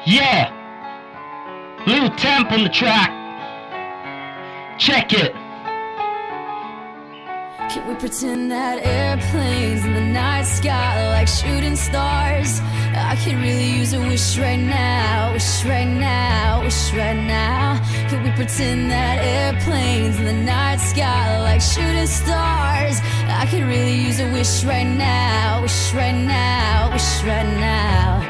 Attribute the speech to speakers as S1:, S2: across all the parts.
S1: Yeah, Lil Temp on the track. Check it.
S2: Can we pretend that airplanes in the night sky are like shooting stars? I could really use a wish right now, wish right now, wish right now. Can we pretend that airplanes in the night sky are like shooting stars? I could really use a wish right now, wish right now, wish right now.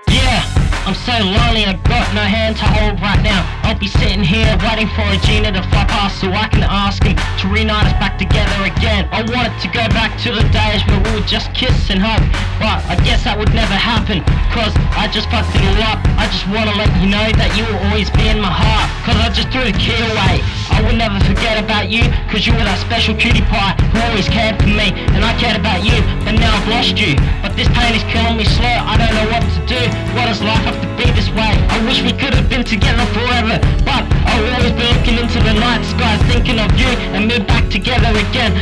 S1: Yeah, I'm so lonely, I got no hand to hold right now. I'll be sitting here waiting for a genie to fly past so I can ask him to reunite us back together again. I wanted to go back to the days where we would just kiss and hug, but I guess that would never happen, cause I just fucked it all up. I just wanna let you know that you will always be in my heart, cause I just threw the key away. I will never forget about you, cause you were that special cutie pie who always cared for me, and I cared about you, but now I've lost you. But this pain is killing me slow, I don't know what to do. Why does life have to be this way? I wish we could have been together forever, but I'll always be looking into the night sky thinking of you and me back together again.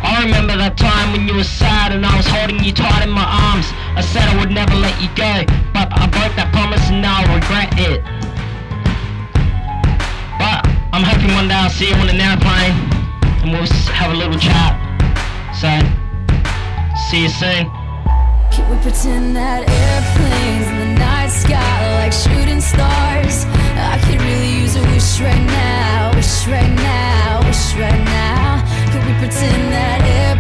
S1: I remember that time when you were sad and I was holding you tight in my arms. I said I would never let you go, but I broke that promise and now I regret it. But I'm hoping one day I'll see you on an airplane and we'll have a little chat. So, see you soon.
S2: Can we pretend that airplanes in the night sky are like shooting stars? I could really use a wish right now, wish right now, wish right now. Can we pretend that airplanes